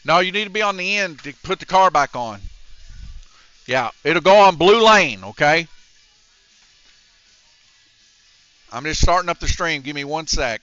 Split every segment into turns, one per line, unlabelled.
No, you need to be on the end to put the car back on. Yeah, it'll go on blue lane, okay? I'm just starting up the stream. Give me 1 sec.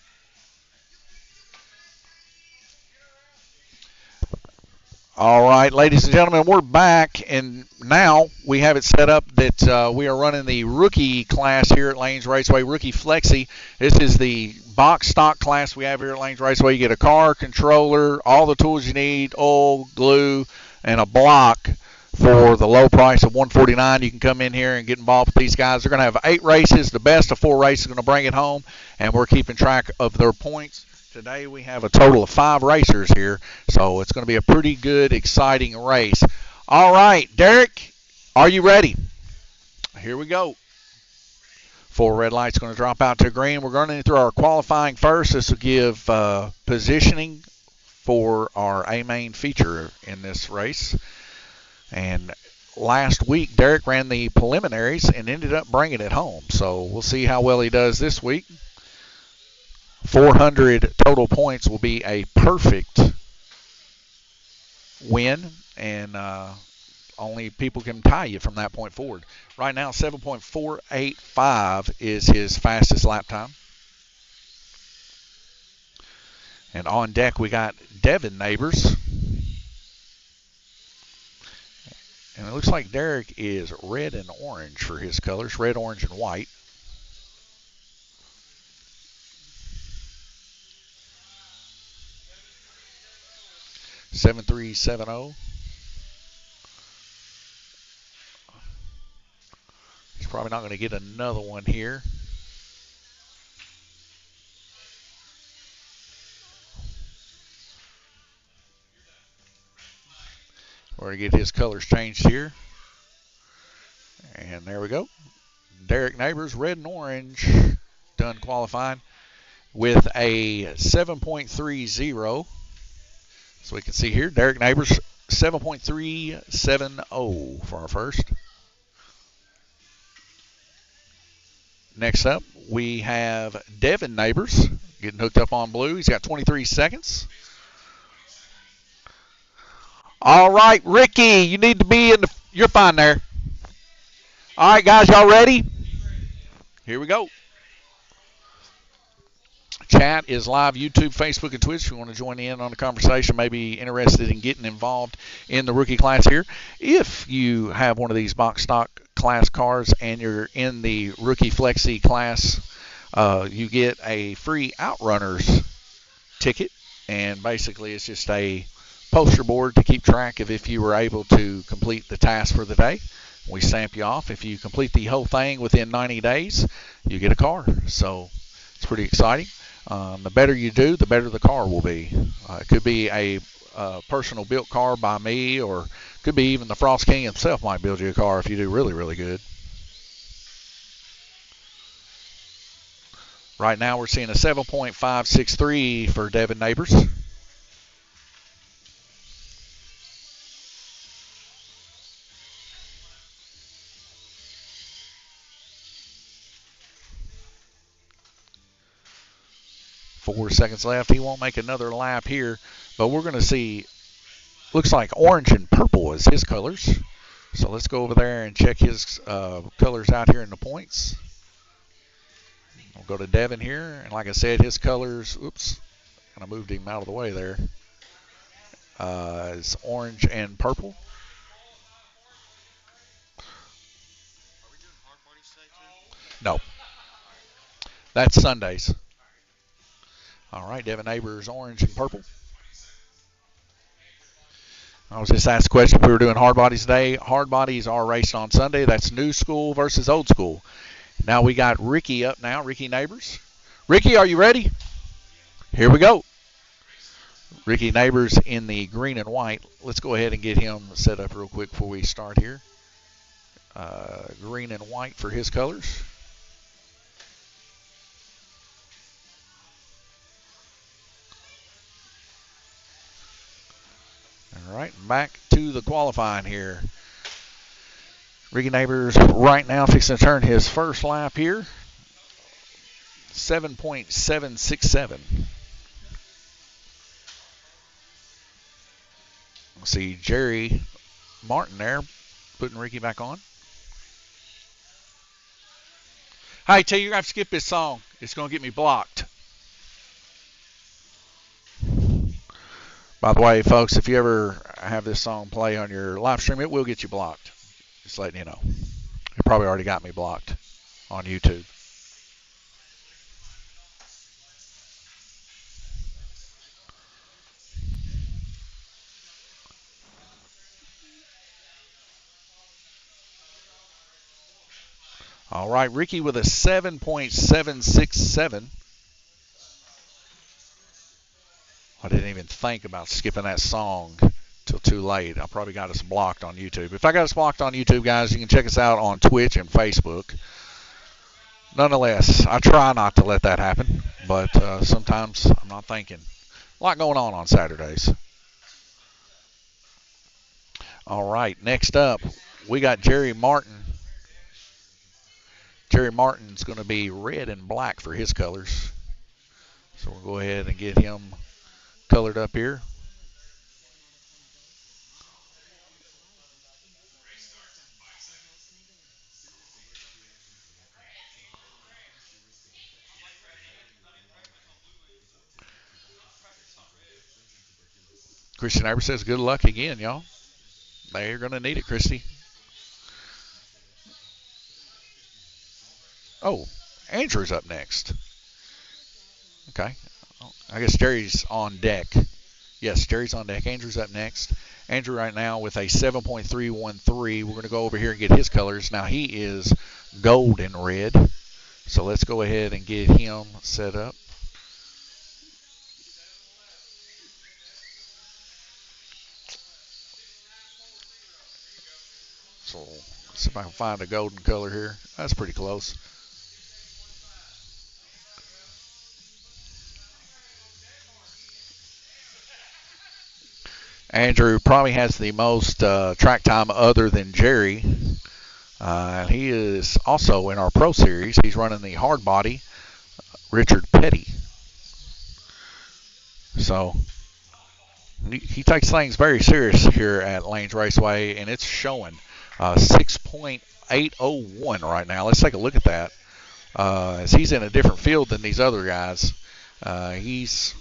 All right, ladies and gentlemen, we're back, and now we have it set up that we are running the rookie class here at Lanes Raceway, Rookie Flexi. This is the box stock class we have here at Lanes Raceway. You get a car, controller, all the tools you need, oil, glue, and a block for the low price of $149. You can come in here and get involved with these guys. They're going to have 8 races. The best of 4 races are going to bring it home, and we're keeping track of their points. Today we have a total of 5 racers here, so it's going to be a pretty good, exciting race. All right, Derek, are you ready? Here we go. 4 red lights going to drop out to green. We're running through our qualifying first. This will give positioning for our A-main feature in this race. And last week, Derek ran the preliminaries and ended up bringing it home, so we'll see how well he does this week. 400 total points will be a perfect win, and only people can tie you from that point forward. Right now, 7.485 is his fastest lap time. And on deck, we got Devin Neighbors. And it looks like Derek is red and orange for his colors, red, orange, and white. (7370). He's probably not going to get another one here. We're going to get his colors changed here. And there we go. Derek Neighbors, red and orange, done qualifying with a 7.30. So we can see here, Derek Neighbors, 7.370 for our first. Next up, we have Devin Neighbors getting hooked up on blue. He's got 23 seconds. All right, Ricky, you need to be in the, you're fine there. All right, guys, y'all ready? Here we go. Chat is live, YouTube, Facebook, and Twitch. If you want to join in on the conversation, maybe interested in getting involved in the rookie class here. If you have one of these box stock class cars and you're in the Rookie Flexi class, you get a free Outrunners ticket. And basically, it's just a poster board to keep track of if you were able to complete the task for the day. We stamp you off. If you complete the whole thing within 90 days, you get a car. So it's pretty exciting. The better you do, the better the car will be. It could be a personal built car by me, or could be even the Frost King himself might build you a car if you do really, really good. Right now we're seeing a 7.563 for Devin Neighbors. Four seconds left. He won't make another lap here, but we're going to see, looks like orange and purple is his colors. So let's go over there and check his colors out here in the points. We'll go to Devin here, and like I said, his colors, oops, kind of moved him out of the way there, is orange and purple.
Are we doing hard bodies today too?
No. That's Sundays. All right, Devin Neighbors, orange and purple. I was just asked the question if we were doing hard bodies today. Hard bodies are racing on Sunday. That's new school versus old school. Now we got Ricky up now, Ricky Neighbors. Ricky, are you ready? Here we go. Ricky Neighbors in the green and white. Let's go ahead and get him set up real quick before we start here. Green and white for his colors. All right, back to the qualifying here. Ricky Neighbors right now fixing to turn his first lap here. 7.767. See Jerry Martin there putting Ricky back on. Hey, T, you're going to have to skip this song. It's going to get me blocked. By the way, folks, if you ever have this song play on your live stream, it will get you blocked. Just letting you know. It probably already got me blocked on YouTube. All right, Ricky with a 7.767. I didn't even think about skipping that song till too late. I probably got us blocked on YouTube. If I got us blocked on YouTube, guys, you can check us out on Twitch and Facebook. Nonetheless, I try not to let that happen, but sometimes I'm not thinking. A lot going on Saturdays. All right, next up, we got Jerry Martin. Jerry Martin's going to be red and black for his colors. So we'll go ahead and get him colored up here. Christian Aber says good luck again, y'all. They're going to need it, Christy. Oh, Andrew's up next. Okay. I guess Jerry's on deck. Yes, Jerry's on deck. Andrew's up next. Andrew right now with a 7.313. We're going to go over here and get his colors. Now he is gold and red. So let's go ahead and get him set up. So let's see if I can find a golden color here. That's pretty close. Andrew probably has the most track time other than Jerry. He is also in our Pro Series. He's running the hard body, Richard Petty. So he takes things very serious here at Lanes Raceway, and it's showing 6.801 right now. Let's take a look at that. As he's in a different field than these other guys. He's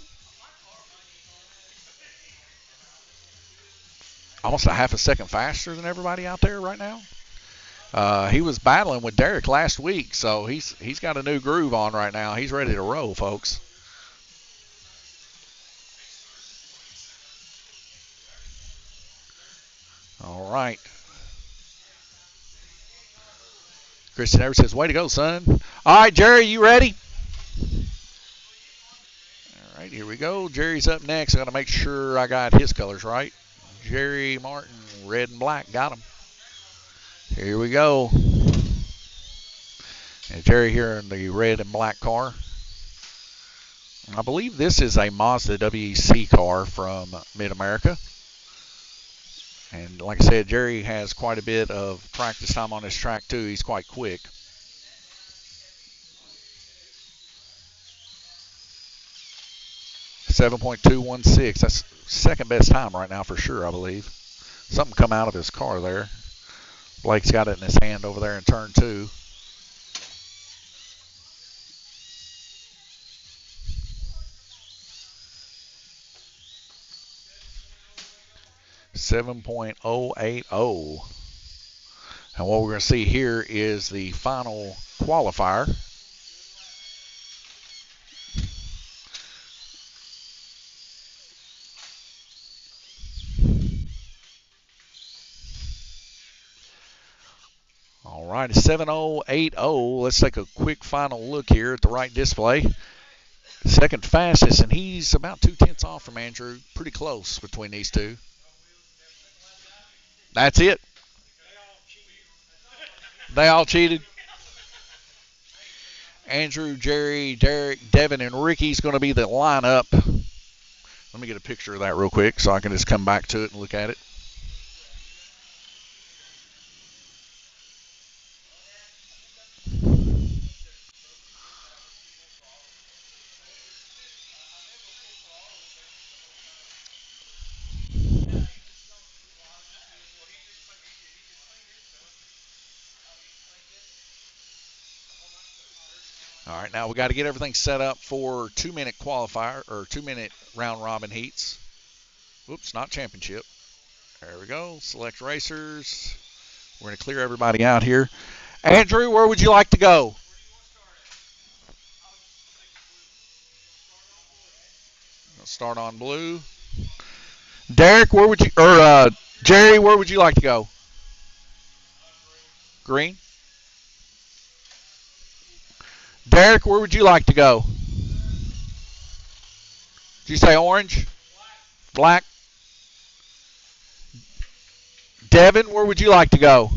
almost a half a second faster than everybody out there right now. He was battling with Derek last week, so he's got a new groove on right now. He's ready to roll, folks. All right. Christian Evers says, way to go, son. All right, Jerry, you ready? All right, here we go. Jerry's up next. I got to make sure I got his colors right. Jerry Martin, red and black. Got him. Here we go. And Jerry here in the red and black car. I believe this is a Mazda WEC car from Mid-America. And like I said, Jerry has quite a bit of practice time on this track, too. He's quite quick. .216. That's second best time right now for sure, I believe. Something come out of his car there. Blake's got it in his hand over there in turn 2. .080. And what we're going to see here is the final qualifier. All right, it's 7.080. Let's take a quick final look here at the right display. Second fastest, and he's about 2/10 off from Andrew. Pretty close between these two. That's it. They all cheated. Andrew, Jerry, Derek, Devin, and Ricky's going to be the lineup. Let me get a picture of that real quick so I can just come back to it and look at it. All right, now we got to get everything set up for 2-minute qualifier or 2-minute round robin heats. Oops, not championship. There we go. Select racers. We're going to clear everybody out here. Andrew, where would you like to go? Start on blue. Derek, where would you, or Jerry, where would you like to go? Green. Derek, where would you like to go? Did you say orange? Black? Devin, where would you like to go?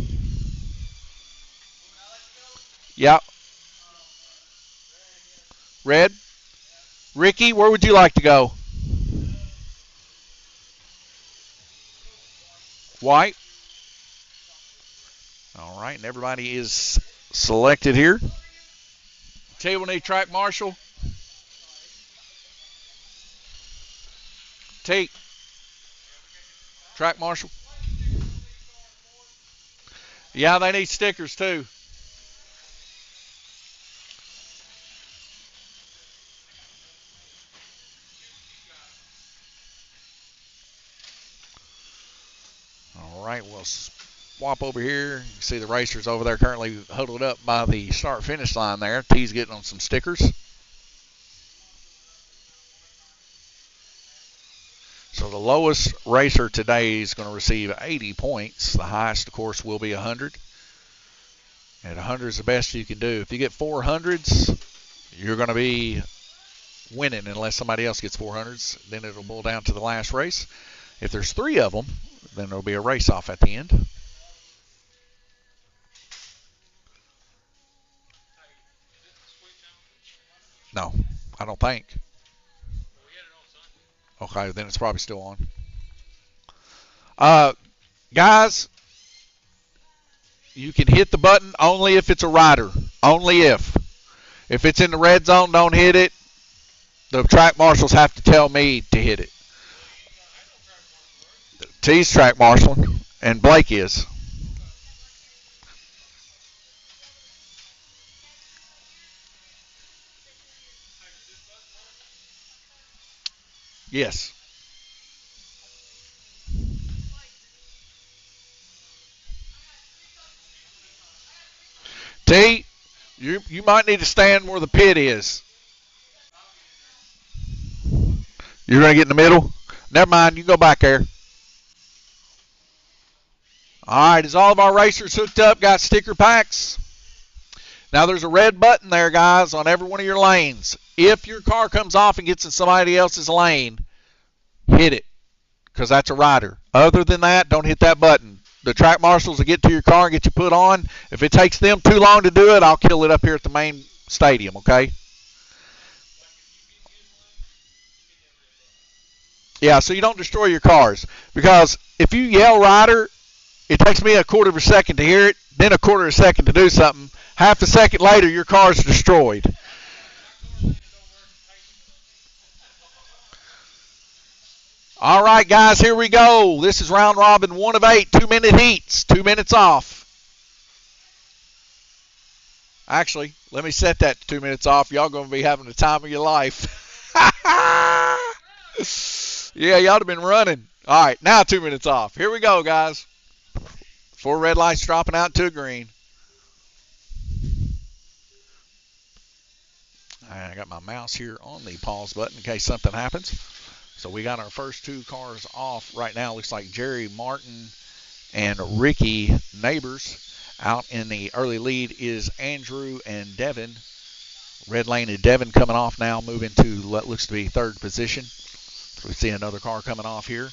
Yep. Red? Ricky, where would you like to go? White? All right, and everybody is selected here. Table need track marshal. Tate. Track marshal. Yeah, they need stickers too. All right, we'll swap over here. You see the racers over there currently huddled up by the start-finish line there. T's getting on some stickers. So the lowest racer today is going to receive 80 points. The highest, of course, will be 100. And 100 is the best you can do. If you get 400s, you're going to be winning unless somebody else gets 400s. Then it'll boil down to the last race. If there's 3 of them, then there'll be a race-off at the end. No, I don't think. Okay, then it's probably still on. Guys, you can hit the button only if it's a rider. Only if. If it's in the red zone, don't hit it. The track marshals have to tell me to hit it. T's track marshaling, and Blake is. Yes. T, you might need to stand where the pit is. You're going to get in the middle? Never mind, you go back there. All right, is all of our racers hooked up, got sticker packs? Now there's a red button there, guys, on every one of your lanes. If your car comes off and gets in somebody else's lane, hit it, because that's a rider. Other than that, don't hit that button. The track marshals will get to your car and get you put on. If it takes them too long to do it, I'll kill it up here at the main stadium, okay? Yeah, so you don't destroy your cars. Because if you yell rider, it takes me a quarter of a second to hear it, then a quarter of a second to do something. Half a second later, your car's destroyed. All right, guys, here we go. This is round robin 1 of 8, 2-minute heats, 2 minutes off. Actually, let me set that to 2 minutes off. Y'all going to be having the time of your life. Yeah, y'all have been running. All right, now 2 minutes off. Here we go, guys. 4 red lights dropping out to a green. I got my mouse here on the pause button in case something happens. So we got our first 2 cars off right now. Looks like Jerry Martin and Ricky Neighbors. Out in the early lead is Andrew and Devin. Red lane and Devin coming off now, moving to what looks to be 3rd position. So we see another car coming off here.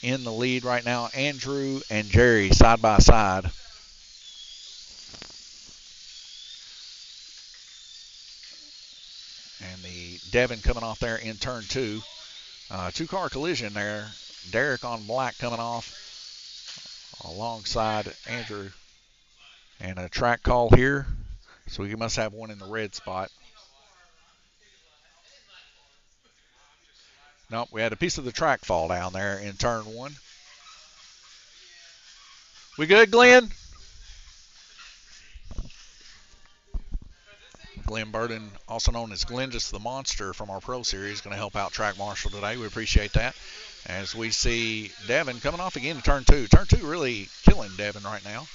In the lead right now, Andrew and Jerry side by side. And the Devin coming off there in turn 2. 2-car collision there. Derek on black coming off alongside Andrew. And a track call here. So we must have one in the red spot. Nope, we had a piece of the track fall down there in turn 1. We good, Glenn? Glenn Burden, also known as Glendis the Monster from our Pro Series, going to help out Track Marshal today. We appreciate that. As we see Devin coming off again to turn two. Turn two really killing Devin right now.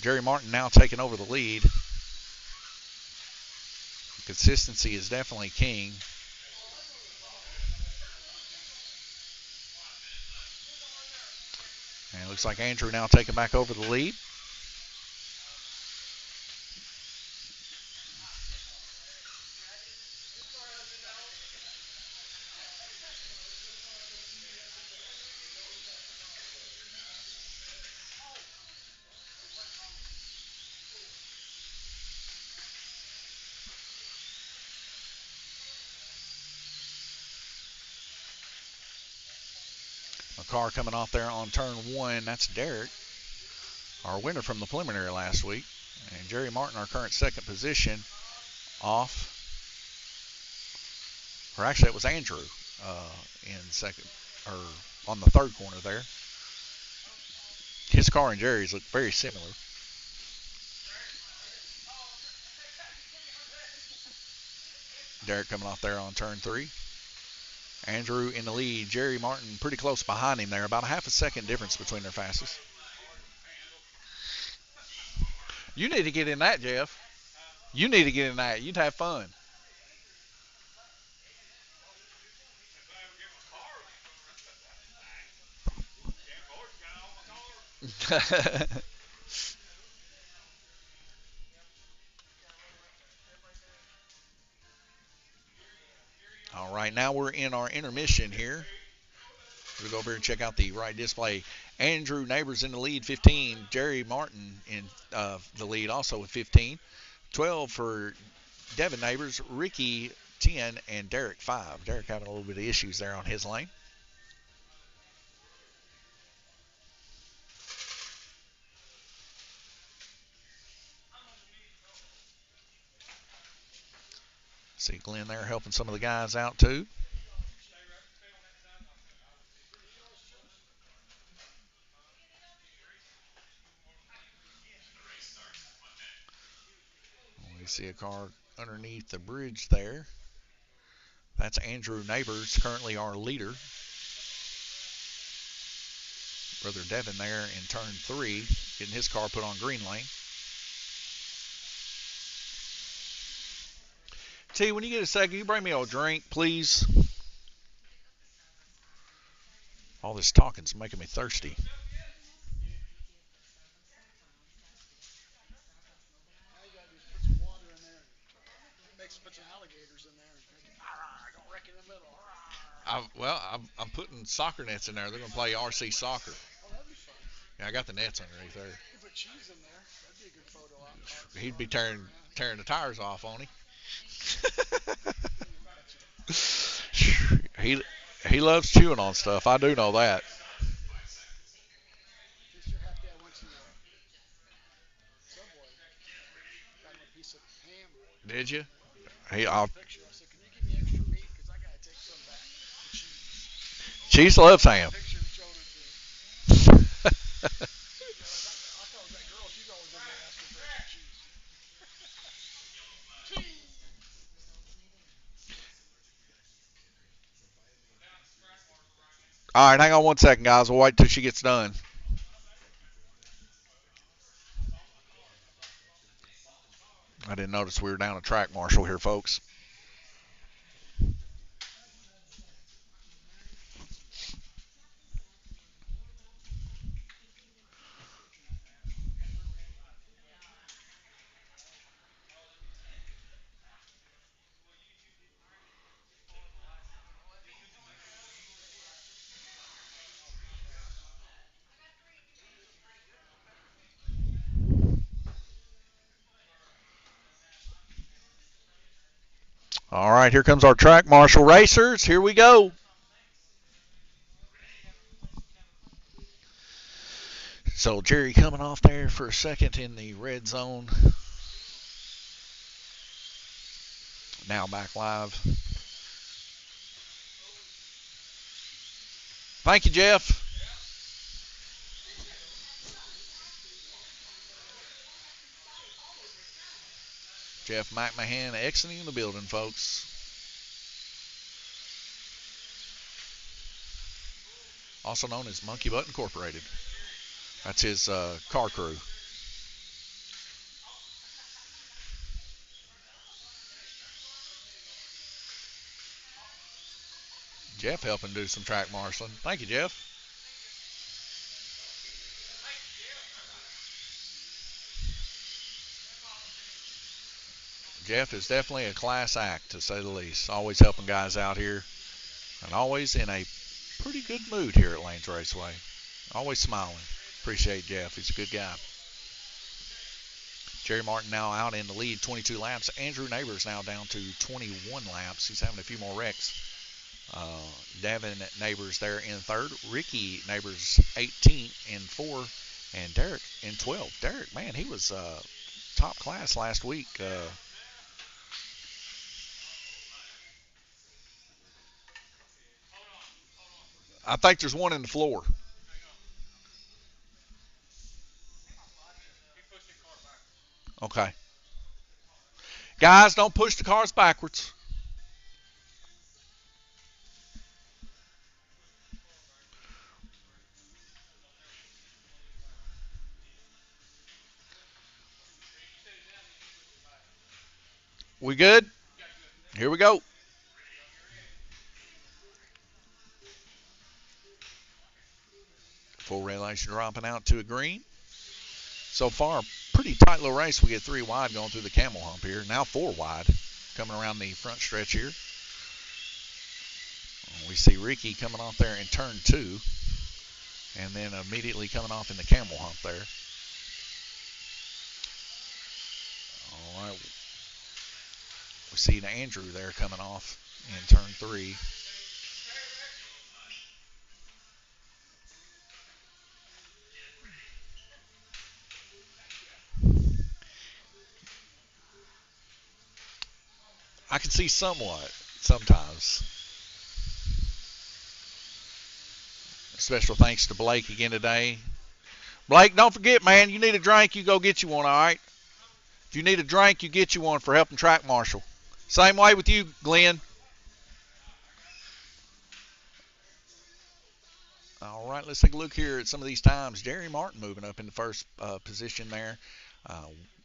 Jerry Martin now taking over the lead. Consistency is definitely king. And it looks like Andrew now taking back over the lead. A car coming off there on turn one. That's Derek, our winner from the preliminary last week. And Jerry Martin, our current second position, off. Or actually, it was Andrew in second, or on the third corner there. His car and Jerry's look very similar. Derek coming off there on turn three. Andrew in the lead. Jerry Martin pretty close behind him there. About a half a second difference between their fastest. You need to get in that, Jeff. You need to get in that. You'd have fun. All right, now we're in our intermission here. We'll go over and check out the right display. Andrew Neighbors in the lead, 15. Jerry Martin in the lead, also with 15. 12 for Devin Neighbors, Ricky 10, and Derek 5. Derek having a little bit of issues there on his lane. See Glenn there helping some of the guys out too. We see a car underneath the bridge there. That's Andrew Neighbors, currently our leader. Brother Devin there in turn three, getting his car put on green lane. T, when you get a second, you bring me a drink, please. All this talking's making me thirsty. I'm putting soccer nets in there. They're going to play RC soccer. Yeah, I got the nets underneath there. You put cheese in there. That'd be a good photo op. He'd be tearing the tires off on him. he loves chewing on stuff. I do know that. Did you? Cheese loves ham. All right, hang on one second, guys. We'll wait till she gets done. I didn't notice we were down a track marshal here, folks. All right, here comes our track marshal racers. Here we go. So Jerry coming off there for a second in the red zone. Now back live. Thank you, Jeff. Jeff McMahon exiting the building, folks. Also known as Monkey Butt Incorporated. That's his car crew. Jeff helping do some track marshaling. Thank you, Jeff. Jeff is definitely a class act, to say the least. Always helping guys out here, and always in a pretty good mood here at Lanes Raceway. Always smiling. Appreciate Jeff. He's a good guy. Jerry Martin now out in the lead, 22 laps. Andrew Neighbors now down to 21 laps. He's having a few more wrecks. Devin Neighbors there in third. Ricky Neighbors 18 in 4. And Derek in 12. Derek, man, he was top class last week. I think there's one in the floor. Okay. Guys, don't push the cars backwards. We good? Here we go. Full relation dropping out to a green. So far, pretty tight little race. We get 3 wide going through the camel hump here. Now 4 wide coming around the front stretch here. We see Ricky coming off there in turn 2. And then immediately coming off in the camel hump there. All right. We see Andrew there coming off in turn 3. I can see somewhat sometimes. Special thanks to Blake again today. Blake, don't forget, man, you need a drink, you go get you one, all right? If you need a drink, you get you one for helping track marshal. Same way with you, Glenn. All right, let's take a look here at some of these times. Jerry Martin moving up in the first position there.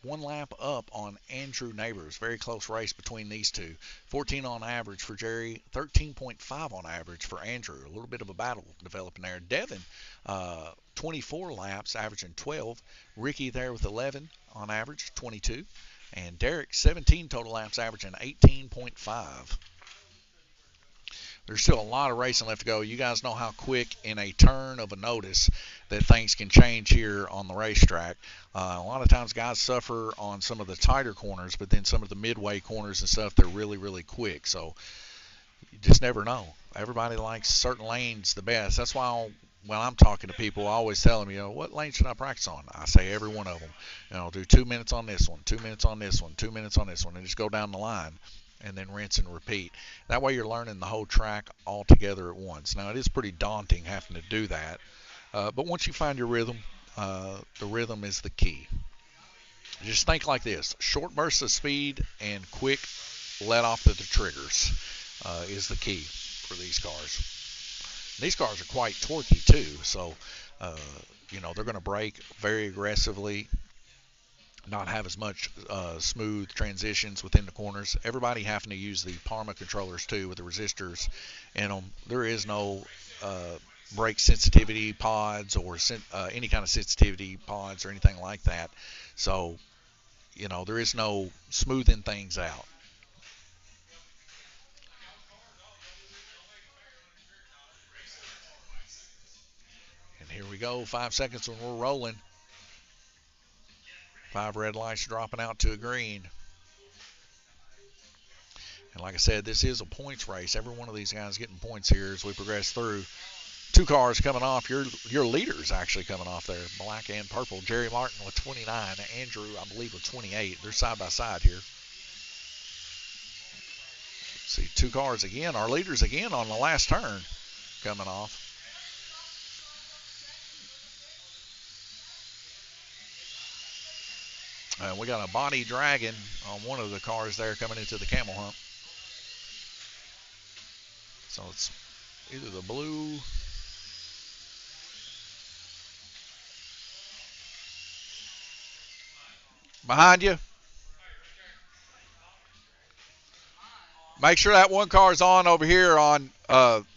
1 lap up on Andrew Neighbors. Very close race between these two. 14 on average for Jerry, 13.5 on average for Andrew. A little bit of a battle developing there. Devin, 24 laps, averaging 12. Ricky there with 11 on average, 22. And Derek, 17 total laps, averaging 18.5. There's still a lot of racing left to go. You guys know how quick in a turn of a notice that things can change here on the racetrack. A lot of times guys suffer on some of the tighter corners, but then some of the midway corners and stuff, they're really, really quick. So you just never know. Everybody likes certain lanes the best. That's why when I'm talking to people, I always tell them, what lane should I practice on? I say every one of them. I'll do 2 minutes on this one, 2 minutes on this one, 2 minutes on this one, and just go down the line. And then rinse and repeat. That way you're learning the whole track all together at once. Now, it is pretty daunting having to do that. But once you find your rhythm, the rhythm is the key. Just think like this. Short bursts of speed and quick let off the triggers is the key for these cars. These cars are quite torquey, too. So, they're going to brake very aggressively. Not have as much smooth transitions within the corners. Everybody having to use the Parma controllers too with the resistors in them. There is no brake sensitivity pods or any kind of sensitivity pods or anything like that. So, there is no smoothing things out. And here we go, 5 seconds when we're rolling. 5 red lights dropping out to a green. And like I said, this is a points race. Every one of these guys getting points here as we progress through. 2 cars coming off. Your leaders actually coming off there, black and purple. Jerry Martin with 29. Andrew, I believe, with 28. They're side by side here. See 2 cars again. Our leaders again on the last turn coming off. We got a body dragging on one of the cars there coming into the camel hump. So it's either the blue. Behind you. Make sure that one car's on over here on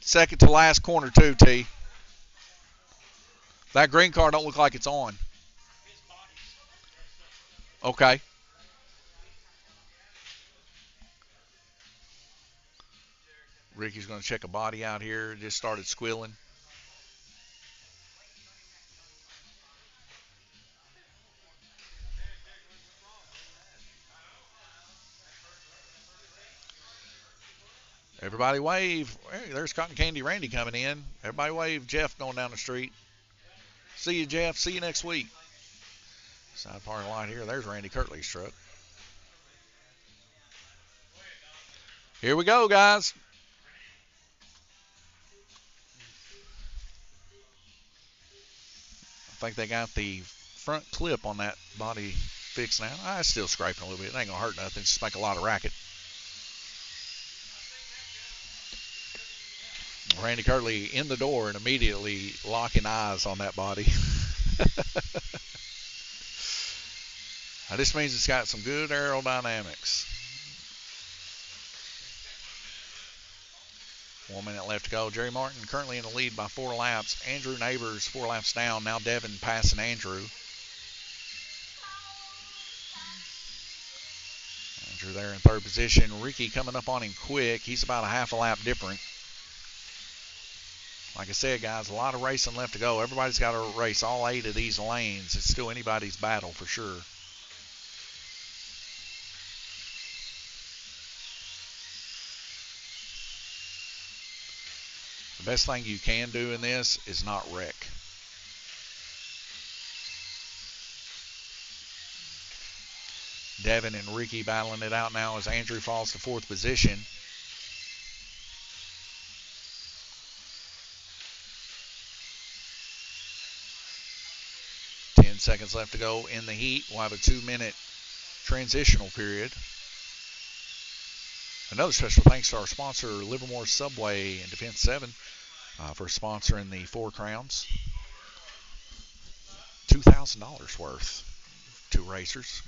second to last corner too, T. That green car don't look like it's on. Okay. Ricky's going to check a body out here. Just started squealing. Everybody wave. Hey, there's Cotton Candy Randy coming in. Everybody wave. Jeff going down the street. See you, Jeff. See you next week. Side parking lot here. There's Randy Kirtley's truck. Here we go, guys. I think they got the front clip on that body fixed now. It's still scraping a little bit. It ain't going to hurt nothing. Just make a lot of racket. Randy Kirtley in the door and immediately locking eyes on that body. This means it's got some good aerodynamics. 1 minute left to go. Jerry Martin currently in the lead by 4 laps. Andrew Neighbors 4 laps down. Now Devin passing Andrew. Andrew there in 3rd position. Ricky coming up on him quick. He's about a half a lap different. Like I said, guys, a lot of racing left to go. Everybody's got to race all 8 of these lanes. It's still anybody's battle for sure. The best thing you can do in this is not wreck. Devin and Ricky battling it out now as Andrew falls to 4th position. Seconds left to go in the heat. We'll have a 2-minute transitional period. Another special thanks to our sponsor, Livermore Subway and Defense 7, for sponsoring the 4 Crowns. $2,000 worth. 2 racers.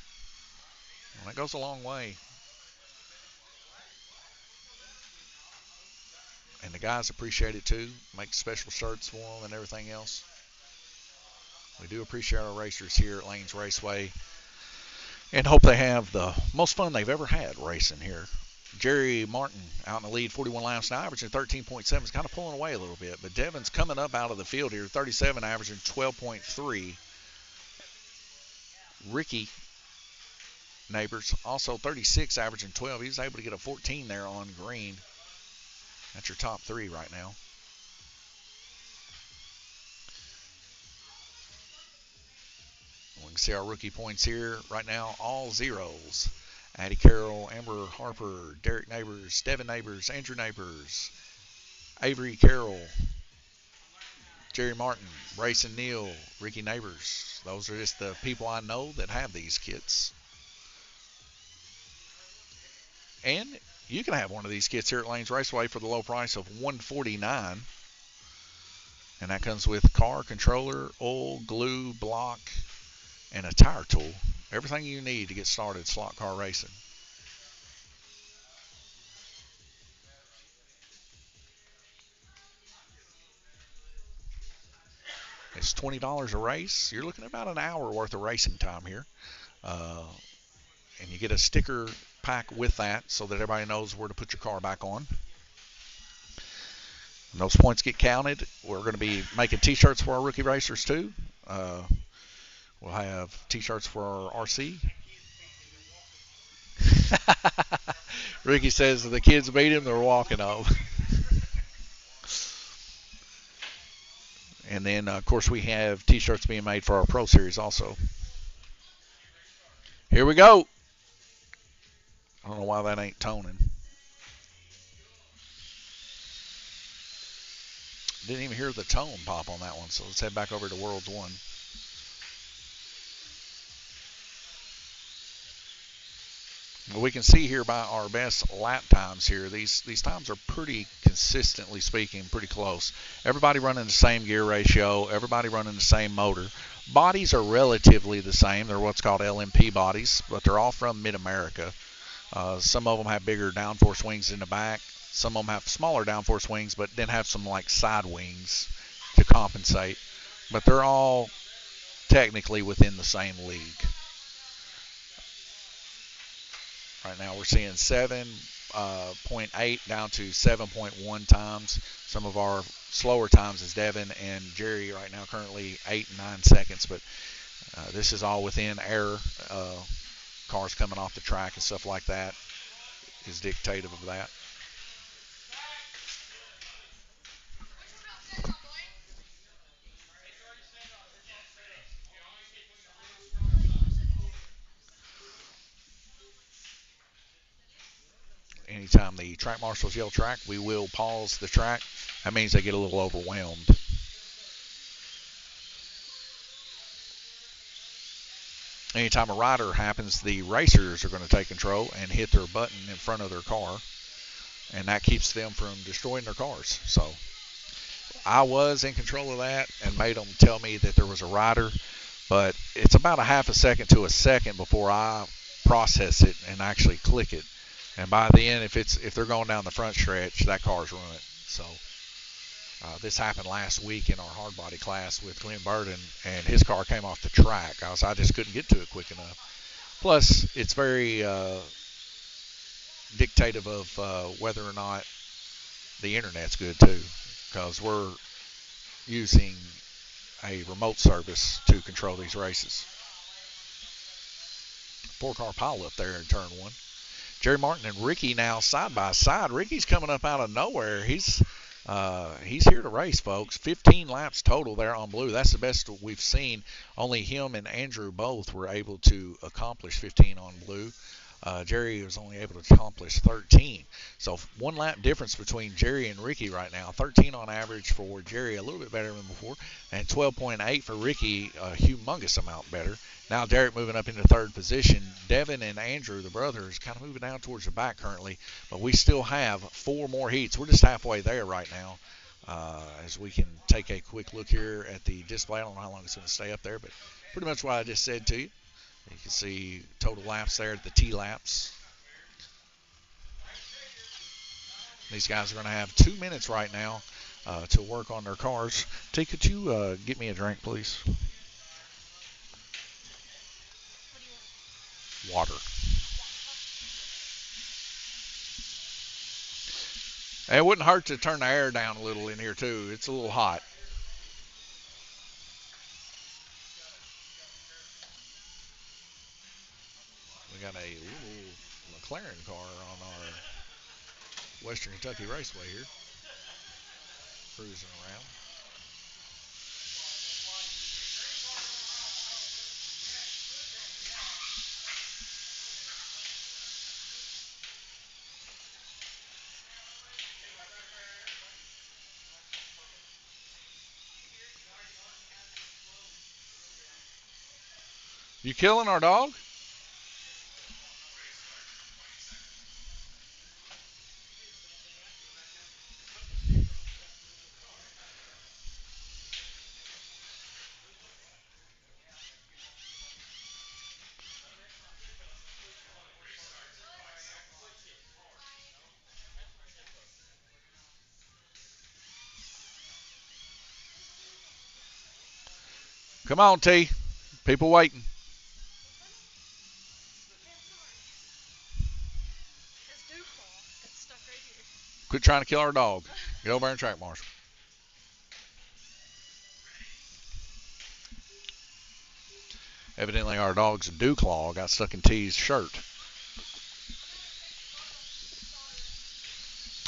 Well, that goes a long way. And the guys appreciate it too. Make special shirts for them and everything else. We do appreciate our racers here at Lanes Raceway and hope they have the most fun they've ever had racing here. Jerry Martin out in the lead, 41 laps now, averaging 13.7. He's kind of pulling away a little bit, but Devin's coming up out of the field here, 37, averaging 12.3. Ricky Neighbors, also 36, averaging 12. He was able to get a 14 there on green. That's your top 3 right now. We can see our rookie points here right now, all zeros. Addie Carroll, Amber Harper, Derek Neighbors, Devin Neighbors, Andrew Neighbors, Avery Carroll, Jerry Martin, Brayson Neal, Ricky Neighbors. Those are just the people I know that have these kits. And you can have one of these kits here at Lanes Raceway for the low price of $149. And that comes with car, controller, oil, glue, block, and a tire tool. Everything you need to get started slot car racing. It's $20 a race. You're looking at about an hour worth of racing time here. And you get a sticker pack with that so that everybody knows where to put your car back on. And those points get counted. We're going to be making t-shirts for our rookie racers too. We'll have t-shirts for our RC. Ricky says if the kids beat him, they're walking home. And then, of course, we have t-shirts being made for our Pro Series also. Here we go. I don't know why that ain't toning. Didn't even hear the tone pop on that one, so let's head back over to Worlds 1. Well, we can see here by our best lap times here, these times are pretty consistently speaking, pretty close. Everybody running the same gear ratio, everybody running the same motor. Bodies are relatively the same. They're what's called LMP bodies, but they're all from Mid-America. Some of them have bigger downforce wings in the back. Some of them have smaller downforce wings, but then have some like side wings to compensate. But they're all technically within the same league. Right now we're seeing 7.8 down to 7.1 times. Some of our slower times is Devin and Jerry right now currently 8 and 9 seconds, but this is all within error. Cars coming off the track and stuff like that is dictative of that. Anytime the track marshals yell track, we will pause the track. That means they get a little overwhelmed. Anytime a rider happens, the racers are going to take control and hit their button in front of their car, and that keeps them from destroying their cars. So I was in control of that and made them tell me that there was a rider, but it's about a half a second to a second before I process it and actually click it. And by the end, if they're going down the front stretch, that car's ruined. So this happened last week in our hard body class with Glenn Burden, and his car came off the track. I just couldn't get to it quick enough. Plus, it's very dictative of whether or not the internet's good too, because we're using a remote service to control these races. 4-car pile up there in turn one. Jerry Martin and Ricky now side by side. Ricky's coming up out of nowhere. He's here to race, folks. 15 laps total there on blue. That's the best we've seen. Only him and Andrew both were able to accomplish 15 on blue. Jerry was only able to accomplish 13. So 1 lap difference between Jerry and Ricky right now. 13 on average for Jerry, a little bit better than before, and 12.8 for Ricky, a humongous amount better. Now Derek moving up into third position. Devin and Andrew, the brothers, kind of moving down towards the back currently, but we still have 4 more heats. We're just halfway there right now. As we can take a quick look here at the display. I don't know how long it's going to stay up there, but pretty much what I just said to you. You can see total laps there at the T laps. These guys are going to have 2 minutes right now to work on their cars. T, could you get me a drink, please? Water. And it wouldn't hurt to turn the air down a little in here, too. It's a little hot. We got a little McLaren car on our Western Kentucky Raceway here, cruising around. You killing our dog? Come on, T. People waiting. Quit trying to kill our dog. Get over there and track marshal. Evidently, our dog's dew claw got stuck in T's shirt.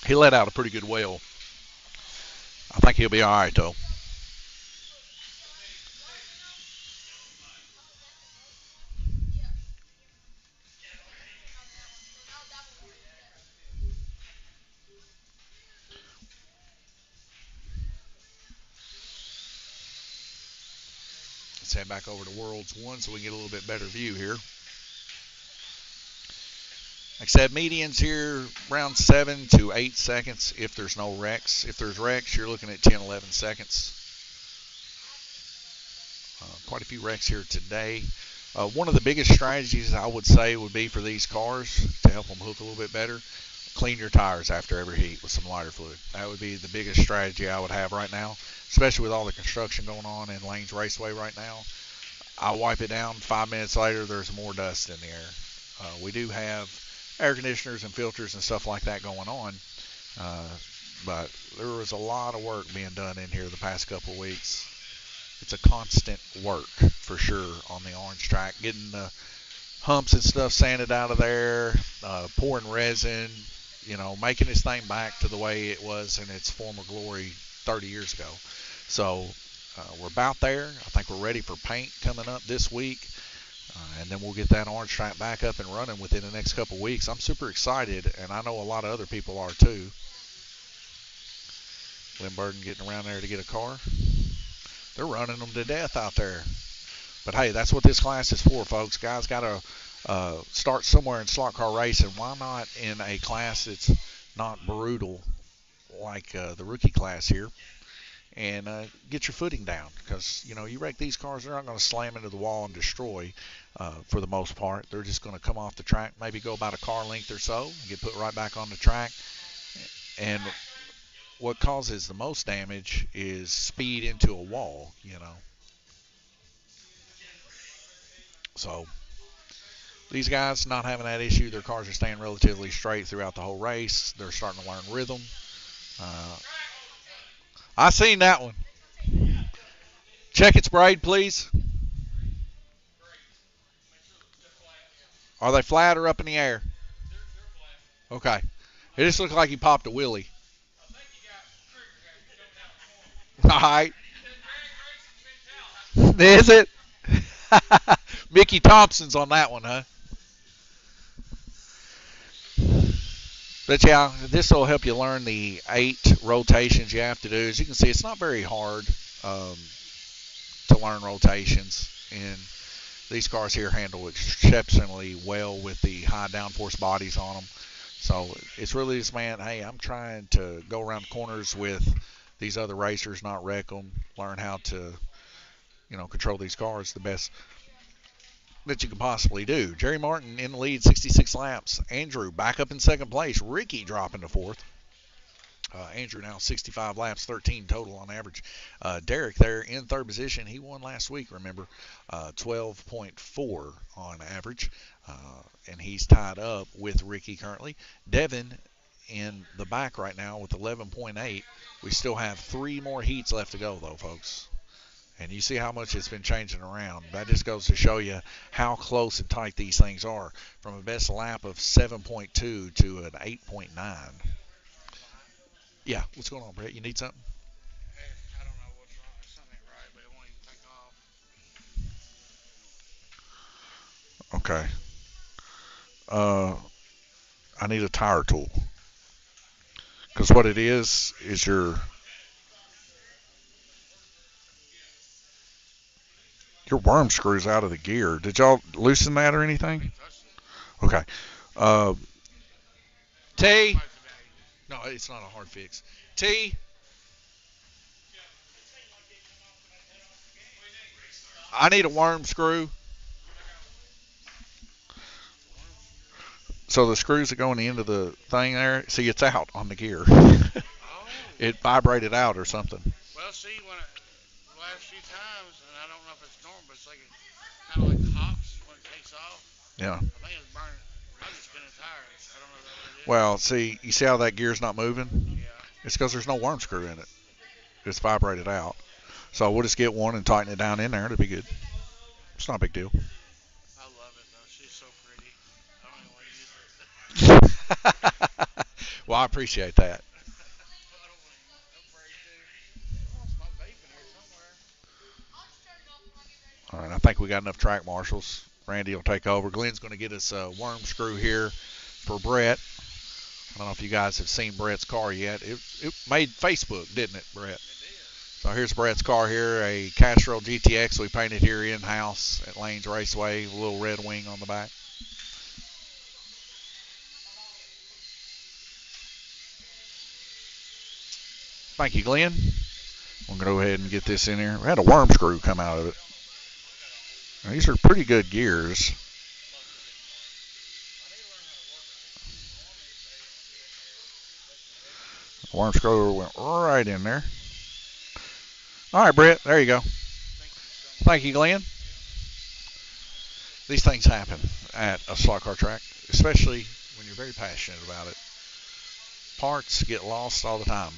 He let out a pretty good wail. I think he'll be all right, though. Let's head back over to Worlds 1 so we can get a little bit better view here. Like I said, medians here around 7 to 8 seconds if there's no wrecks. If there's wrecks, you're looking at 10, 11 seconds. Quite a few wrecks here today. One of the biggest strategies I would say would be for these cars to help them hook a little bit better, clean your tires after every heat with some lighter fluid. That would be the biggest strategy I would have right now, especially with all the construction going on in Lanes Raceway right now. I wipe it down, 5 minutes later there's more dust in the air. We do have air conditioners and filters and stuff like that going on, but there was a lot of work being done in here the past couple of weeks. It's a constant work for sure on the orange track, getting the humps and stuff sanded out of there, pouring resin, making this thing back to the way it was in its former glory 30 years ago. So we're about there. I think we're ready for paint coming up this week, and then we'll get that orange track back up and running within the next couple weeks. I'm super excited, and I know a lot of other people are too. Lynn Burden getting around there to get a car. They're running them to death out there. But hey, that's what this class is for, folks. Guys got to start somewhere in slot car racing. Why not in a class that's not brutal like the rookie class here, and get your footing down? Because, you wreck these cars, they're not going to slam into the wall and destroy for the most part. They're just going to come off the track, maybe go about a car length or so, and get put right back on the track. And what causes the most damage is speed into a wall, So these guys not having that issue. Their cars are staying relatively straight throughout the whole race. They're starting to learn rhythm. I seen that one. Check its braid, please. Are they flat or up in the air? Okay. It just looked like he popped a wheelie. All right. Is it? Mickey Thompson's on that one, huh? But yeah, this will help you learn the 8 rotations you have to do. As you can see, it's not very hard to learn rotations, and these cars here handle exceptionally well with the high downforce bodies on them. So it's really just, man, hey, I'm trying to go around corners with these other racers, not wreck them, learn how to, control these cars the best that you can possibly do. Jerry Martin in the lead, 66 laps. Andrew back up in second place. Ricky dropping to fourth. Andrew now 65 laps, 13 total on average. Derek there in third position. He won last week, remember, 12.4 on average. And he's tied up with Ricky currently. Devin in the back right now with 11.8. We still have 3 more heats left to go, though, folks. And you see how much it's been changing around. That just goes to show you how close and tight these things are. From a best lap of 7.2 to an 8.9. Yeah, what's going on, Brett? You need something?
I don't know what's wrong. Something ain't right, but it won't even take off.
Okay. I need a tire tool. Because what it is your worm screws out of the gear. Did y'all loosen that or anything? Okay. T. No, it's not a hard fix. T. I need a worm screw. So the screws that go in the end of the thing there, see, it's out on the gear. It vibrated out or something.
Well, see, the last few times, and I don't know if it's normal, but it's like kind of like the hops when it takes off.
Yeah.
I think it's burning. I'm just spinning tires. I don't know what it is.
Well, see, you see how that gear's not moving?
Yeah.
It's because there's no worm screw in it. It's vibrated out. So we'll just get one and tighten it down in there. It'll be good. It's not a big deal.
I love it, though. She's so pretty. I don't even want to use it.
Well, I appreciate that. All right, I think we got enough track marshals. Randy will take over. Glenn's going to get us a worm screw here for Brett. I don't know if you guys have seen Brett's car yet. It made Facebook, didn't it, Brett? It did. So here's Brett's car here, a Castro GTX we painted here in-house at Lanes Raceway, a little red wing on the back. Thank you, Glenn. We'll go ahead and get this in here. We had a worm screw come out of it. Now, these are pretty good gears. The worm screw went right in there. All right, Brett, there you go. Thank you, Glenn. These things happen at a slot car track, especially when you're very passionate about it. Parts get lost all the time.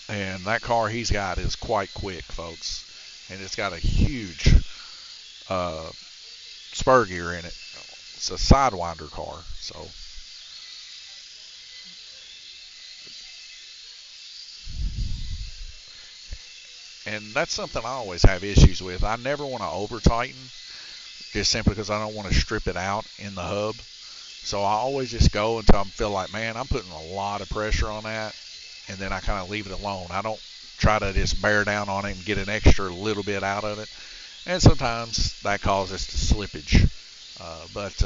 And that car he's got is quite quick, folks. And it's got a huge spur gear in it. It's a Sidewinder car, so. And that's something I always have issues with. I never want to over tighten, just simply because I don't want to strip it out in the hub. So I always just go until I feel like, man, I'm putting a lot of pressure on that, and then I kind of leave it alone. I don't try to just bear down on it and get an extra little bit out of it. And sometimes that causes slippage. But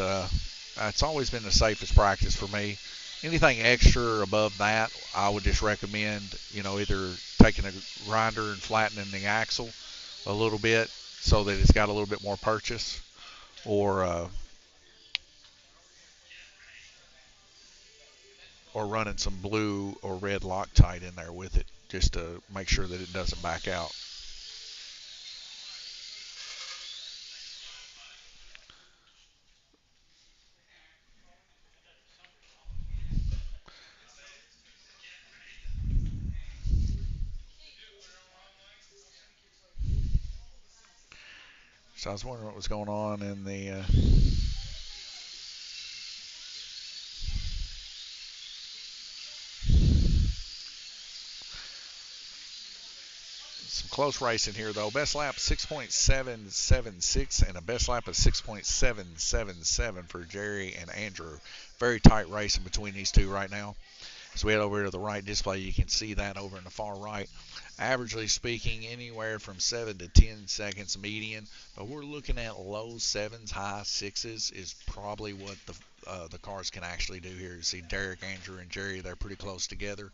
it's always been the safest practice for me. Anything extra or above that, I would just recommend, either taking a grinder and flattening the axle a little bit so that it's got a little bit more purchase, or running some blue or red Loctite in there with it just to make sure that it doesn't back out. So I was wondering what was going on in the some close racing here, though. Best lap 6.776 and a best lap of 6.777 for Jerry and Andrew. Very tight racing between these two right now. So we head over to the right display. You can see that over in the far right. Averagely speaking, anywhere from 7 to 10 seconds median. But we're looking at low 7s, high 6s is probably what the cars can actually do here. You see Derek, Andrew, and Jerry, they're pretty close together.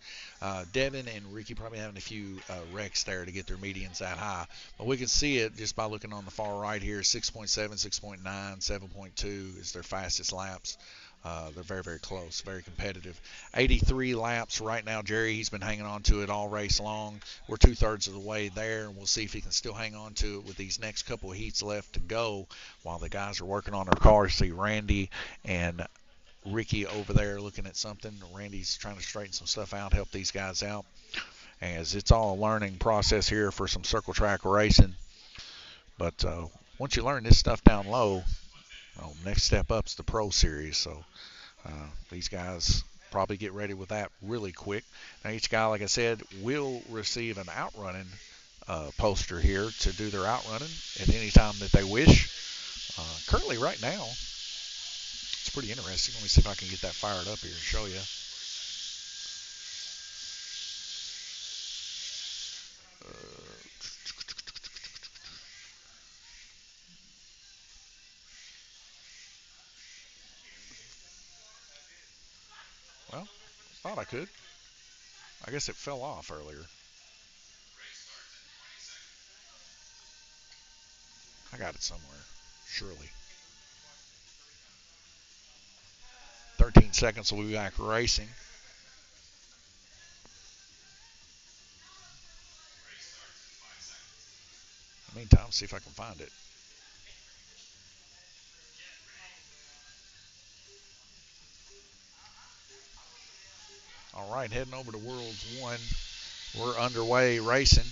Devin and Ricky probably having a few wrecks there to get their medians that high. But we can see it just by looking on the far right here. 6.7, 6.9, 7.2 is their fastest laps. They're very, very close, very competitive. 83 laps right now. Jerry, he's been hanging on to it all race long. We're 2/3 of the way there, and we'll see if he can still hang on to it with these next couple of heats left to go while the guys are working on their cars. See Randy and Ricky over there looking at something. Randy's trying to straighten some stuff out, help these guys out, as it's all a learning process here for some circle track racing. But once you learn this stuff down low, next step up is the Pro Series. So these guys probably get ready with that really quick. Now each guy, like I said, will receive an outrunning poster here to do their outrunning at any time that they wish. Currently right now, it's pretty interesting. Let me see if I can get that fired up here and show you. Well, thought I could. I guess it fell off earlier. I got it somewhere, surely. 13 seconds, we'll be back racing. In the meantime, see if I can find it. All right, heading over to Worlds 1. We're underway racing.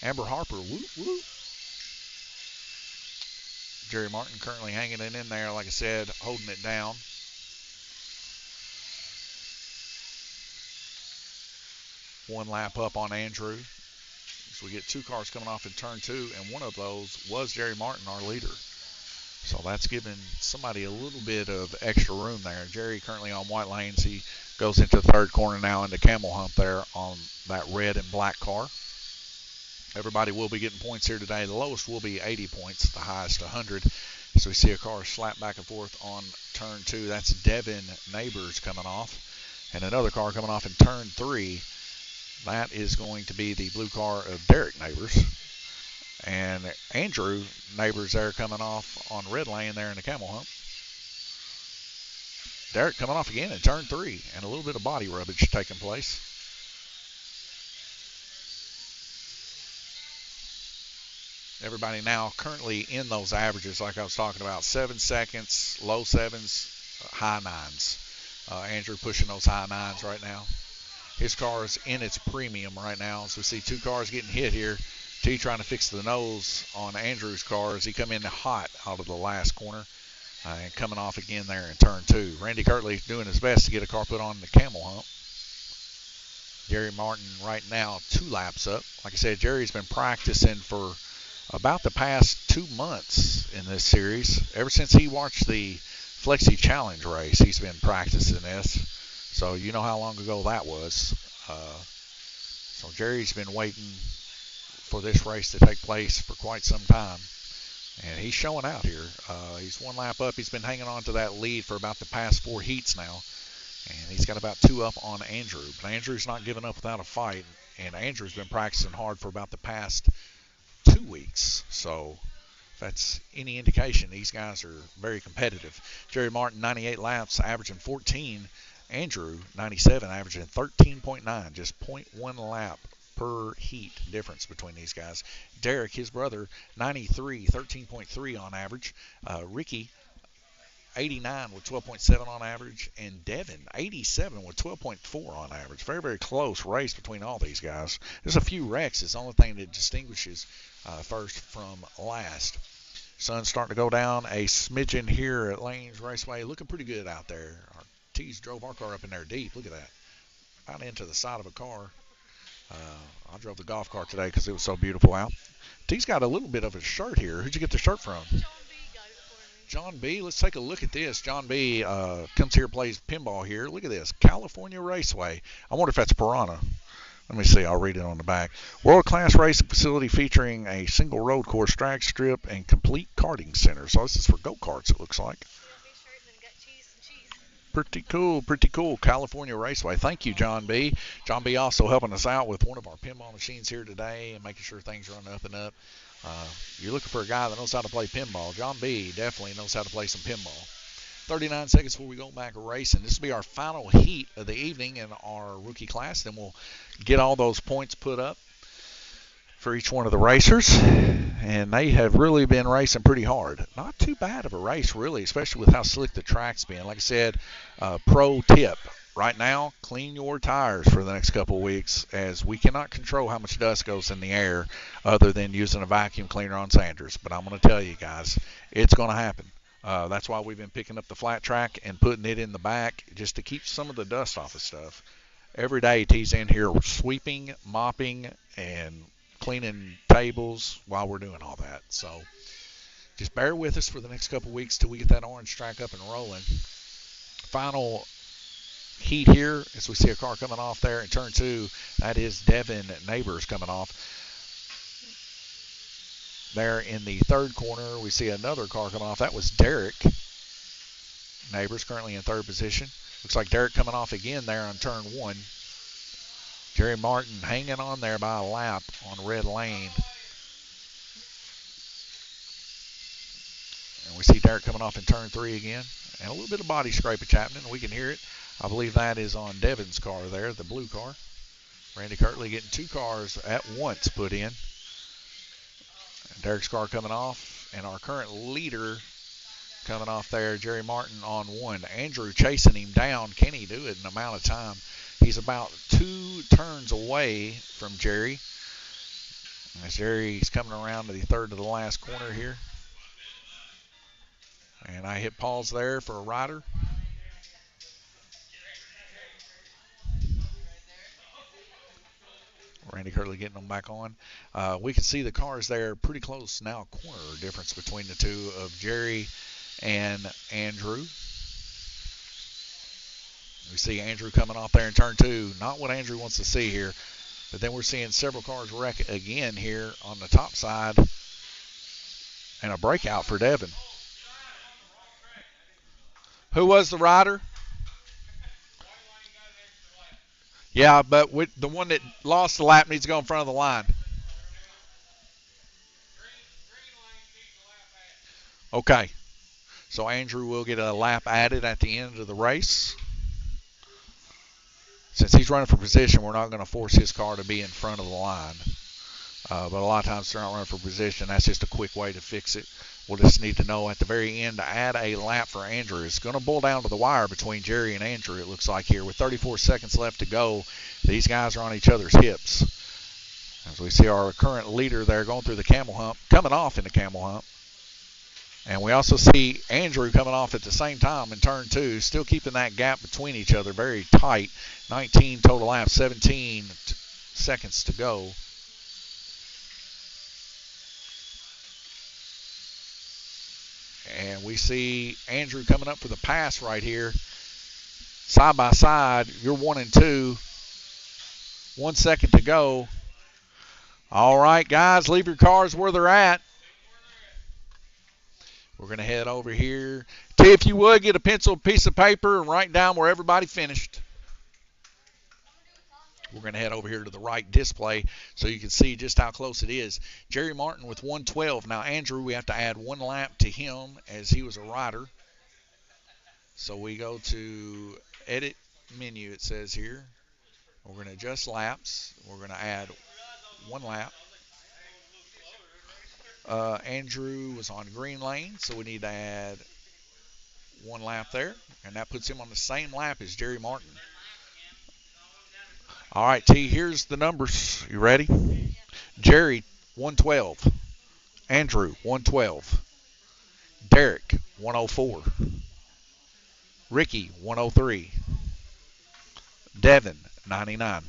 Amber Harper, whoop, whoop. Jerry Martin currently hanging it in there, like I said, holding it down. One lap up on Andrew. So we get two cars coming off in turn 2, and one of those was Jerry Martin, our leader. So that's giving somebody a little bit of extra room there. Jerry currently on white lanes. He goes into the third corner now into Camel Hump there on that red and black car. Everybody will be getting points here today. The lowest will be 80 points, the highest 100. So we see a car slap back and forth on turn 2. That's Devin Neighbors coming off. And another car coming off in turn 3. That is going to be the blue car of Derek Neighbors. And Andrew Neighbors there coming off on red lane there in the camel hump. Derek coming off again in turn 3, and a little bit of body rubbage taking place. Everybody now currently in those averages like I was talking about. 7 seconds, low 7s, high 9s. Andrew pushing those high 9s right now. His car is in its premium right now. So we see 2 cars getting hit here. T trying to fix the nose on Andrew's car as he come in hot out of the last corner. And coming off again there in turn 2. Randy Kirtley doing his best to get a car put on the camel hump. Jerry Martin right now 2 laps up. Like I said, Jerry's been practicing for about the past 2 months in this series. Ever since he watched the Flexi Challenge race, he's been practicing this. So you know how long ago that was. So Jerry's been waiting for this race to take place for quite some time. And he's showing out here. He's 1 lap up. He's been hanging on to that lead for about the past 4 heats now. And he's got about 2 up on Andrew. But Andrew's not giving up without a fight. And Andrew's been practicing hard for about the past 2 weeks. So if that's any indication, these guys are very competitive. Jerry Martin, 98 laps, averaging 14. Andrew, 97, averaging 13.9. Just 0.1 lap per heat difference between these guys. Derek, his brother, 93, 13.3 on average. Ricky, 89 with 12.7 on average. And Devin, 87 with 12.4 on average. Very, very close race between all these guys. There's a few wrecks. It's the only thing that distinguishes first from last. Sun's starting to go down a smidgen here at Lanes Raceway. Looking pretty good out there. Our T's drove our car up in there deep. Look at that. Out into the side of a car. I drove the golf cart today because it was so beautiful out. T's got a little bit of a shirt here. Who'd you get the shirt from?
John B got it for me.
John B. Let's take a look at this. John B. Comes here, plays pinball here. Look at this. California Raceway. I wonder if that's Piranha. Let me see. I'll read it on the back. World-class racing facility featuring a single road course, drag strip, and complete karting center. So this is for go-karts, it looks like. Pretty cool, pretty cool. California Raceway. Thank you, John B. John B. also helping us out with one of our pinball machines here today and making sure things run up and up. You're looking for a guy that knows how to play pinball. John B. definitely knows how to play some pinball. 39 seconds before we go back racing. This will be our final heat of the evening in our rookie class. Then we'll get all those points put up for each one of the racers. And they have really been racing pretty hard. Not too bad of a race, really, especially with how slick the track's been. Like I said, pro tip. Right now, clean your tires for the next couple of weeks, as we cannot control how much dust goes in the air other than using a vacuum cleaner on Sanders. But I'm going to tell you guys, it's going to happen. That's why we've been picking up the flat track and putting it in the back just to keep some of the dust off of stuff. Every day, T's in here sweeping, mopping, and cleaning tables while we're doing all that. So just bear with us for the next couple weeks till we get that orange track up and rolling. Final heat here as we see a car coming off there in turn 2. That is Devin Neighbors coming off. There in the third corner, we see another car coming off. That was Derek Neighbors, currently in third position. Looks like Derek coming off again there on turn 1. Jerry Martin hanging on there by a lap on red lane. And we see Derek coming off in turn 3 again. And a little bit of body scrapage happening. We can hear it. I believe that is on Devin's car there, the blue car. Randy Kirtley getting 2 cars at once put in. And Derek's car coming off. And our current leader coming off there, Jerry Martin on 1. Andrew chasing him down. Can he do it in an amount of time? He's about 2 turns away from Jerry. As Jerry's coming around to the third to the last corner here. And I hit pause there for a rider. Randy Kirtley getting them back on. We can see the cars there pretty close now. Corner difference between the two of Jerry and Andrew. We see Andrew coming off there in turn 2. Not what Andrew wants to see here. But then we're seeing several cars wreck again here on the top side. And a breakout for Devin. Who was the rider? Yeah, but the one that lost the lap needs to go in front of the line. Okay. So Andrew will get a lap added at the end of the race. Since he's running for position, we're not going to force his car to be in front of the line. But a lot of times they're not running for position. That's just a quick way to fix it. We'll just need to know at the very end to add a lap for Andrew. It's going to boil down to the wire between Jerry and Andrew, it looks like here. With 34 seconds left to go, these guys are on each other's hips. As we see our current leader there going through the camel hump, coming off in the camel hump. And we also see Andrew coming off at the same time in turn 2, still keeping that gap between each other very tight. 19 total laps, 17 seconds to go. And we see Andrew coming up for the pass right here. Side by side, you're 1 and 2. 1 second to go. All right, guys, leave your cars where they're at. We're going to head over here. T, if you would, get a pencil, piece of paper, and write down where everybody finished. We're going to head over here to the right display so you can see just how close it is. Jerry Martin with 112. Now, Andrew, we have to add 1 lap to him as he was a rider. So we go to edit menu, it says here. We're going to adjust laps. We're going to add 1 lap. Andrew was on green lane, so we need to add 1 lap there. And that puts him on the same lap as Jerry Martin. All right, T, here's the numbers. You ready? Jerry, 112. Andrew, 112. Derek, 104. Ricky, 103. Devin, 99.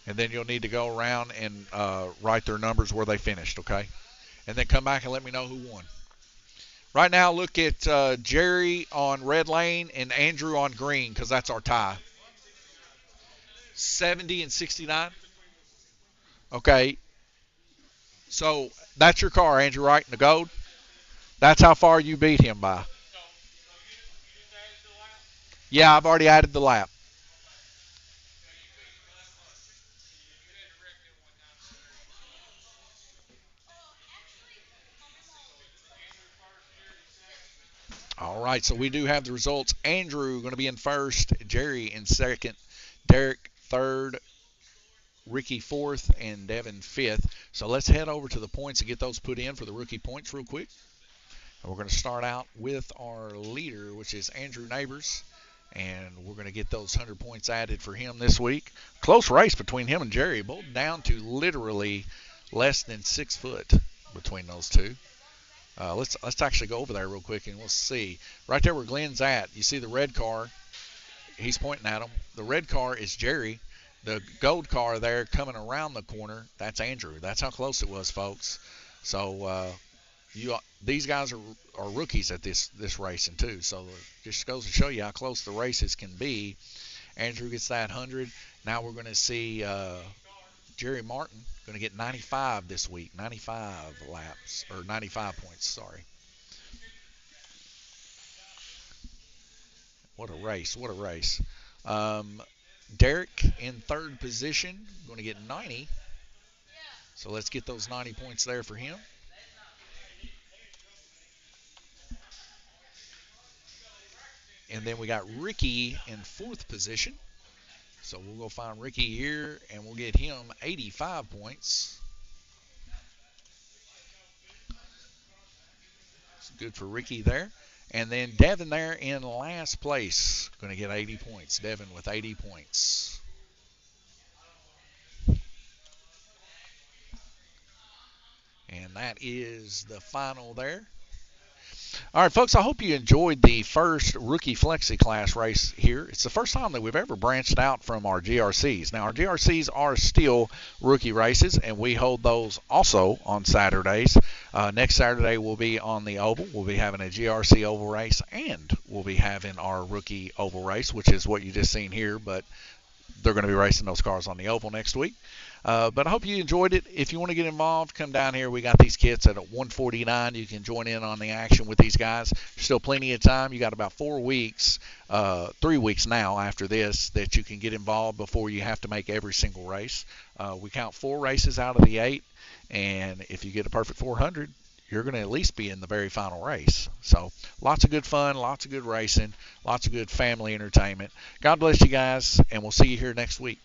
And then you'll need to go around and write their numbers where they finished, okay? And then come back and let me know who won. Right now, look at Jerry on red lane and Andrew on green because that's our tie. 70 and 69. Okay. So that's your car, Andrew, right? In the gold? That's how far you beat him by. Yeah, I've already added the lap. All right, so we do have the results. Andrew going to be in first, Jerry in second, Derek third, Ricky fourth, and Devin fifth. So let's head over to the points and get those put in for the rookie points real quick. And we're going to start out with our leader, which is Andrew Neighbors. And we're going to get those 100 points added for him this week. Close race between him and Jerry, both down to literally less than 6 foot between those two. Let's actually go over there real quick and we'll see. Right there where Glenn's at, you see the red car. He's pointing at him. The red car is Jerry. The gold car there coming around the corner, that's Andrew. That's how close it was, folks. So these guys are rookies at this racing too. So it just goes to show you how close the races can be. Andrew gets that 100. Now we're going to see Jerry Martin going to get 95 this week. 95 laps, or 95 points, sorry. What a race, what a race. Derek in third position, going to get 90. So let's get those 90 points there for him. And then we got Ricky in fourth position. So we'll go find Ricky here, and we'll get him 85 points. It's good for Ricky there. And then Devin there in last place, going to get 80 points. Devin with 80 points. And that is the final there. All right, folks, I hope you enjoyed the first Rookie Flexi Class race here. It's the first time that we've ever branched out from our GRCs. Now, our GRCs are still rookie races, and we hold those also on Saturdays. Next Saturday, we'll be on the Oval. We'll be having a GRC Oval race, and we'll be having our Rookie Oval race, which is what you just seen here, but they're going to be racing those cars on the oval next week. But I hope you enjoyed it. If you want to get involved, come down here. We got these kits at 149. You can join in on the action with these guys. Still plenty of time. You got about 4 weeks, 3 weeks now after this that you can get involved before you have to make every single race. We count 4 races out of the 8, and if you get a perfect 400, you're going to at least be in the very final race. So lots of good fun, lots of good racing, lots of good family entertainment. God bless you guys, and we'll see you here next week.